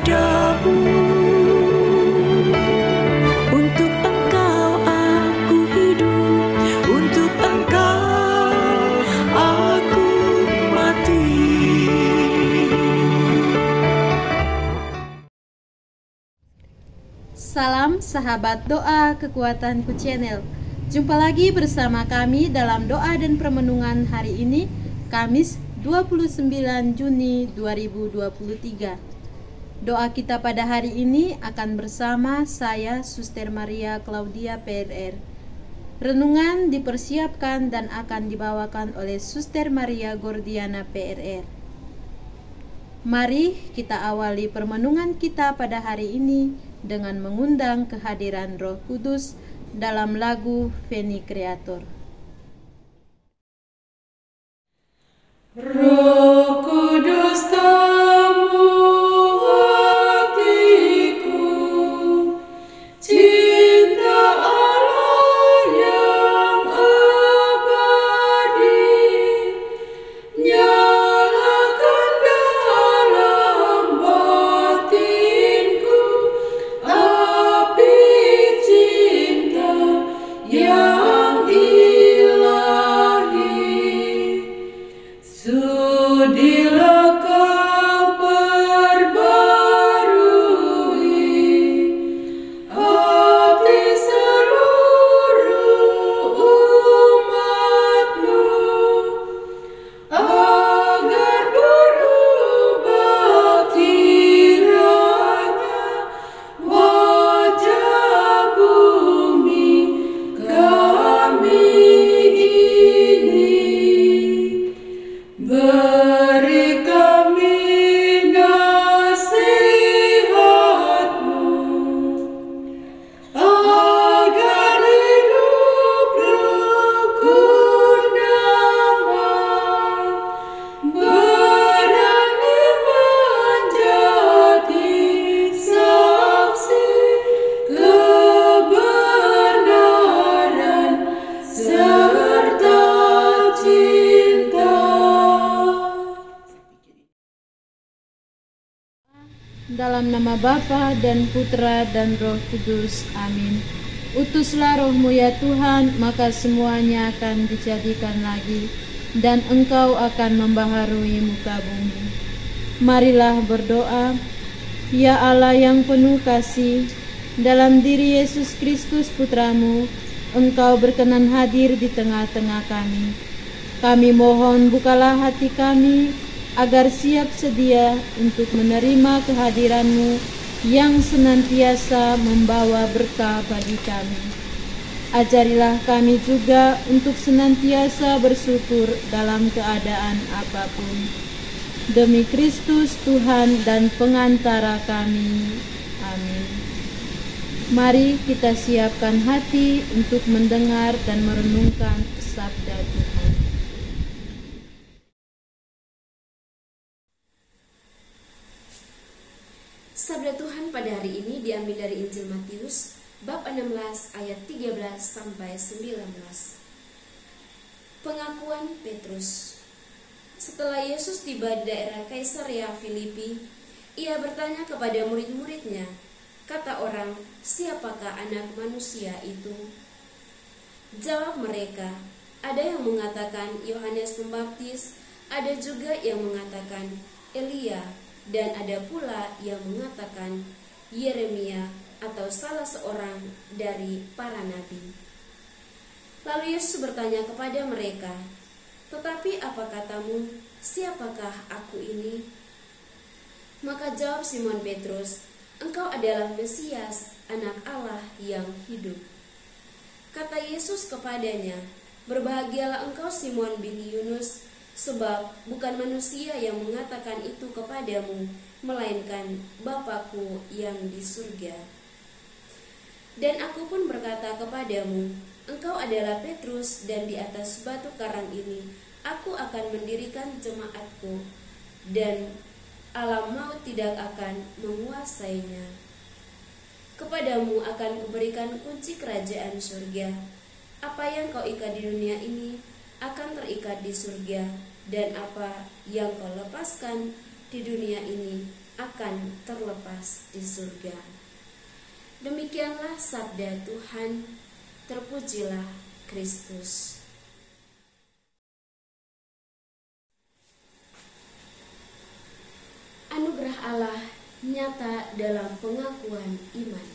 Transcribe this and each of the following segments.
kepadamu. Untuk Engkau aku hidup, untuk Engkau aku mati. Salam sahabat doa Kekuatanku Channel. Jumpa lagi bersama kami dalam doa dan permenungan hari ini, Kamis 29 Juni 2023. Doa kita pada hari ini akan bersama saya, Suster Maria Claudia PRR. Renungan dipersiapkan dan akan dibawakan oleh Suster Maria Gordiana PRR. Mari kita awali permenungan kita pada hari ini dengan mengundang kehadiran Roh Kudus dalam lagu Veni Creator. Roh Kudus tamu hatiku, cinta Allah yang abadi, nyalakan dalam batinku api cinta yang ilahi. Sudilah kau perbarui hati seluruh umatmu, agar berubah kiranya wajah bumi kami ini. Beri kami nasihat-Mu, agar hidup rukun damai, berani menjadi saksi kebenaran serta cinta. Dalam nama Bapa dan Putra dan Roh Kudus. Amin. Utuslah Roh-Mu ya Tuhan, maka semuanya akan dijadikan lagi, dan Engkau akan membaharui muka bumi. Marilah berdoa. Ya Allah yang penuh kasih, dalam diri Yesus Kristus Putra-Mu, Engkau berkenan hadir di tengah-tengah kami. Kami mohon bukalah hati kami, agar siap sedia untuk menerima kehadiran-Mu yang senantiasa membawa berkah bagi kami. Ajarilah kami juga untuk senantiasa bersyukur dalam keadaan apapun. Demi Kristus Tuhan dan pengantara kami. Amin. Mari kita siapkan hati untuk mendengar dan merenungkan sabda Tuhan. Sabda Tuhan pada hari ini diambil dari Injil Matius bab 16 ayat 13 sampai 19. Pengakuan Petrus. Setelah Yesus tiba di daerah Kaisarea Filipi, ia bertanya kepada murid-muridnya, "Kata orang, siapakah Anak Manusia itu?" Jawab mereka, "Ada yang mengatakan Yohanes Pembaptis, ada juga yang mengatakan Elia, dan ada pula yang mengatakan Yeremia atau salah seorang dari para nabi." Lalu Yesus bertanya kepada mereka, "Tetapi apa katamu, siapakah aku ini?" Maka jawab Simon Petrus, "Engkau adalah Mesias, Anak Allah yang hidup." Kata Yesus kepadanya, "Berbahagialah engkau Simon bin Yunus, sebab bukan manusia yang mengatakan itu kepadamu, melainkan Bapa-Ku yang di surga. Dan aku pun berkata kepadamu, engkau adalah Petrus, dan di atas batu karang ini aku akan mendirikan jemaat-Ku, dan alam maut tidak akan menguasainya. Kepadamu akan kuberikan kunci kerajaan surga. Apa yang kau ikat di dunia ini akan terikat di surga, dan apa yang kau lepaskan di dunia ini akan terlepas di surga. Demikianlah sabda Tuhan, terpujilah Kristus. Anugerah Allah nyata dalam pengakuan iman.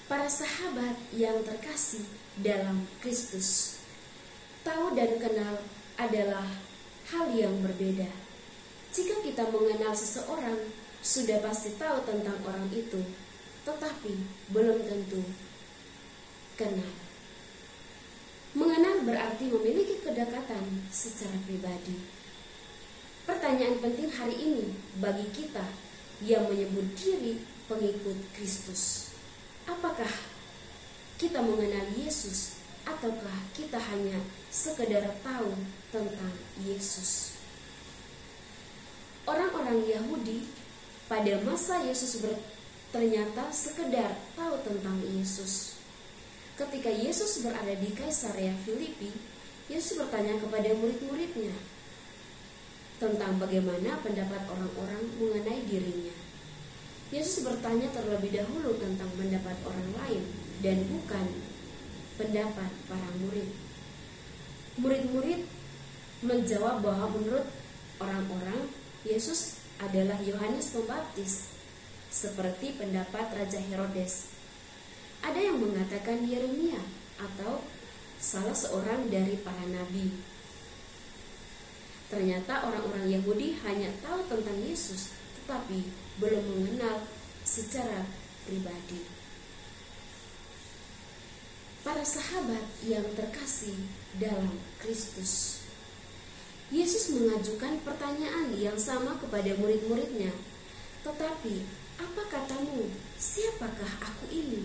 Para sahabat yang terkasih dalam Kristus, tahu dan kenal adalah hal yang berbeda. Jika kita mengenal seseorang, sudah pasti tahu tentang orang itu, tetapi belum tentu kenal. Mengenal berarti memiliki kedekatan secara pribadi. Pertanyaan penting hari ini bagi kita yang menyebut diri pengikut Kristus. Apakah kita mengenal Yesus ataukah kita hanya sekedar tahu tentang Yesus? Orang-orang Yahudi pada masa Yesus ternyata sekedar tahu tentang Yesus. Ketika Yesus berada di Kaisarea Filipi, Yesus bertanya kepada murid-muridnya tentang bagaimana pendapat orang-orang mengenai dirinya. Yesus bertanya terlebih dahulu tentang pendapat orang lain dan bukan pendapat para murid. Murid-murid menjawab bahwa menurut orang-orang Yesus adalah Yohanes Pembaptis, seperti pendapat Raja Herodes. Ada yang mengatakan Yeremia atau salah seorang dari para nabi. Ternyata orang-orang Yahudi hanya tahu tentang Yesus, tetapi belum mengenal secara pribadi. Para sahabat yang terkasih dalam Kristus, Yesus mengajukan pertanyaan yang sama kepada murid-muridnya. Tetapi, apa katamu? Siapakah aku ini?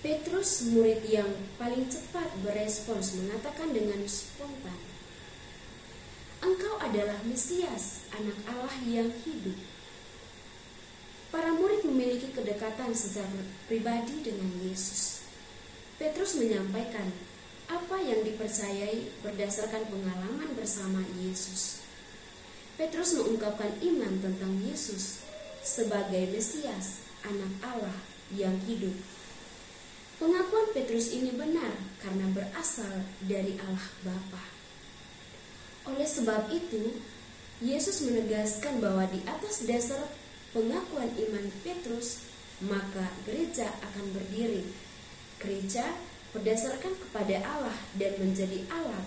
Petrus, murid yang paling cepat berespons, mengatakan dengan spontan, "Engkau adalah Mesias, anak Allah yang hidup." Para murid memiliki kedekatan secara pribadi dengan Yesus. Petrus menyampaikan apa yang dipercayai berdasarkan pengalaman bersama Yesus. Petrus mengungkapkan iman tentang Yesus sebagai Mesias, anak Allah yang hidup. Pengakuan Petrus ini benar karena berasal dari Allah Bapa. Oleh sebab itu, Yesus menegaskan bahwa di atas dasar pengakuan iman Petrus, maka gereja akan berdiri. Gereja berdasarkan kepada Allah dan menjadi alat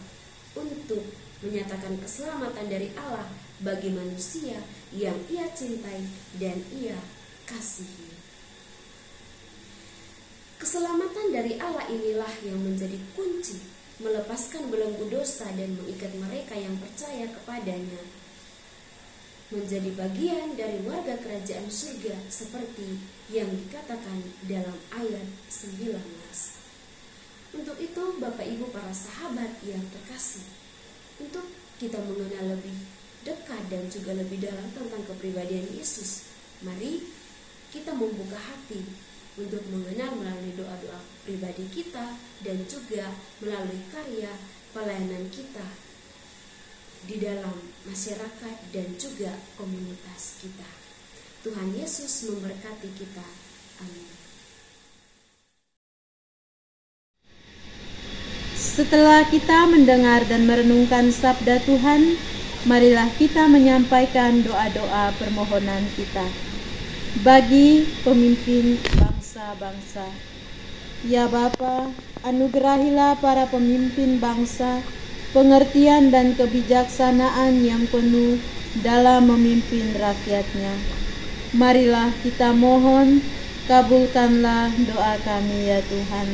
untuk menyatakan keselamatan dari Allah bagi manusia yang Ia cintai dan Ia kasihi. Keselamatan dari Allah inilah yang menjadi kunci melepaskan belenggu dosa dan mengikat mereka yang percaya kepadanya menjadi bagian dari warga kerajaan surga seperti yang dikatakan dalam ayat 19. Untuk itu, Bapak Ibu para sahabat yang terkasih, untuk kita mengenal lebih dekat dan juga lebih dalam tentang kepribadian Yesus, mari kita membuka hati untuk mengenal melalui doa-doa pribadi kita dan juga melalui karya pelayanan kita di dalam masyarakat dan juga komunitas kita. Tuhan Yesus memberkati kita. Amin. Setelah kita mendengar dan merenungkan sabda Tuhan, marilah kita menyampaikan doa-doa permohonan kita bagi pemimpin bangsa-bangsa. Ya Bapa, anugerahilah para pemimpin bangsa pengertian dan kebijaksanaan yang penuh dalam memimpin rakyatnya. Marilah kita mohon, kabulkanlah doa kami ya Tuhan.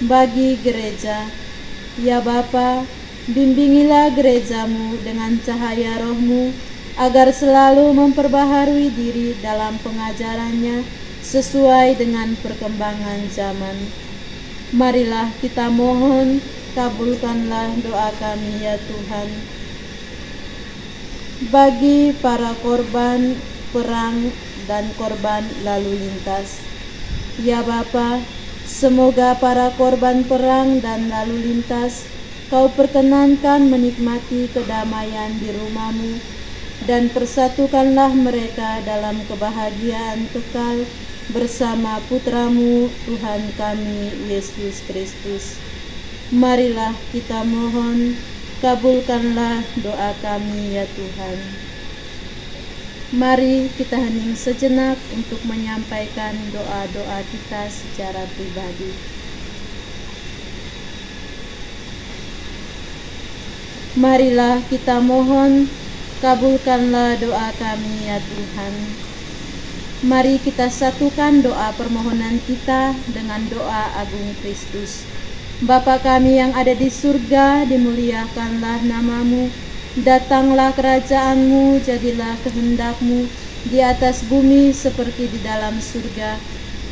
Bagi gereja, ya Bapa, bimbingilah gerejamu dengan cahaya rohmu, agar selalu memperbaharui diri dalam pengajarannya sesuai dengan perkembangan zaman. Marilah kita mohon, kabulkanlah doa kami ya Tuhan. Bagi para korban perang dan korban lalu lintas, ya Bapa, semoga para korban perang dan lalu lintas Kau perkenankan menikmati kedamaian di rumah-Mu, dan persatukanlah mereka dalam kebahagiaan kekal bersama Putra-Mu, Tuhan kami, Yesus Kristus. Marilah kita mohon, kabulkanlah doa kami ya Tuhan. Mari kita hening sejenak untuk menyampaikan doa-doa kita secara pribadi. Marilah kita mohon, kabulkanlah doa kami ya Tuhan. Mari kita satukan doa permohonan kita dengan doa agung Kristus. Bapa kami yang ada di surga, dimuliakanlah nama-Mu. Datanglah kerajaan-Mu, jadilah kehendak-Mu di atas bumi seperti di dalam surga.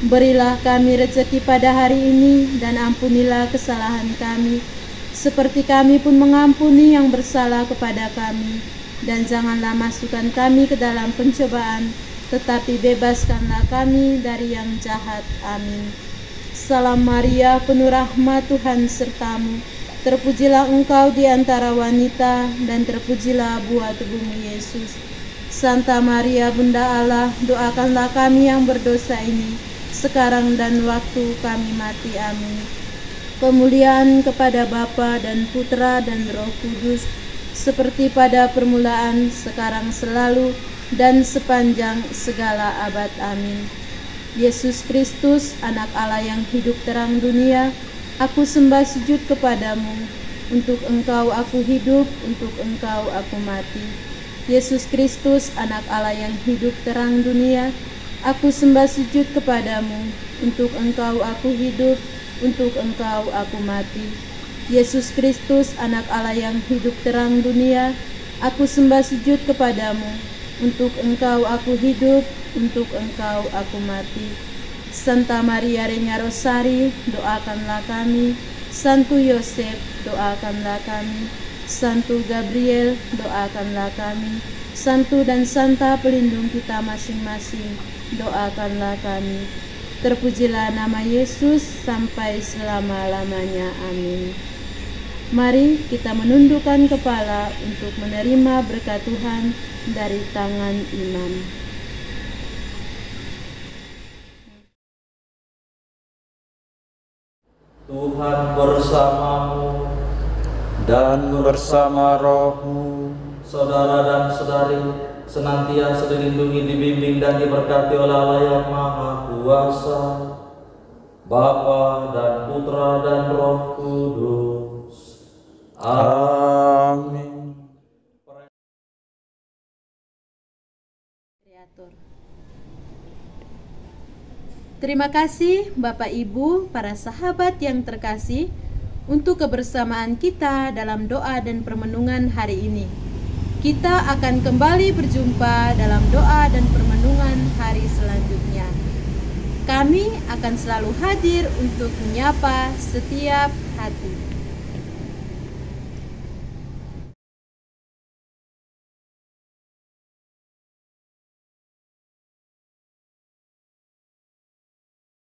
Berilah kami rezeki pada hari ini, dan ampunilah kesalahan kami, seperti kami pun mengampuni yang bersalah kepada kami. Dan janganlah masukkan kami ke dalam pencobaan, tetapi bebaskanlah kami dari yang jahat. Amin. Salam Maria, penuh rahmat, Tuhan serta-Mu. Terpujilah Engkau di antara wanita, dan terpujilah buah tubuh-Mu Yesus. Santa Maria, Bunda Allah, doakanlah kami yang berdosa ini, sekarang dan waktu kami mati. Amin. Kemuliaan kepada Bapa dan Putra dan Roh Kudus, seperti pada permulaan, sekarang, selalu, dan sepanjang segala abad. Amin. Yesus Kristus, Anak Allah yang hidup terang dunia, aku sembah sujud kepadamu. Untuk Engkau aku hidup, untuk Engkau aku mati. Yesus Kristus, Anak Allah yang hidup terang dunia, aku sembah sujud kepadamu. Untuk Engkau aku hidup, untuk Engkau aku mati. Yesus Kristus, Anak Allah yang hidup terang dunia, aku sembah sujud kepadamu. Untuk Engkau aku hidup, untuk Engkau aku mati. Santa Maria Regna Rosari, doakanlah kami. Santo Yosef, doakanlah kami. Santo Gabriel, doakanlah kami. Santo dan Santa pelindung kita masing-masing, doakanlah kami. Terpujilah nama Yesus sampai selama-lamanya. Amin. Mari kita menundukkan kepala untuk menerima berkat Tuhan dari tangan imam. Tuhan bersamamu dan bersama rohmu. Saudara dan saudari, senantiasa dilindungi, dibimbing, dan diberkati oleh Allah yang Maha Kuasa, Bapa dan Putra dan Roh Kudus. Amin. Terima kasih Bapak Ibu, para sahabat yang terkasih, untuk kebersamaan kita dalam doa dan permenungan hari ini. Kita akan kembali berjumpa dalam doa dan permenungan hari selanjutnya. Kami akan selalu hadir untuk menyapa setiap hati.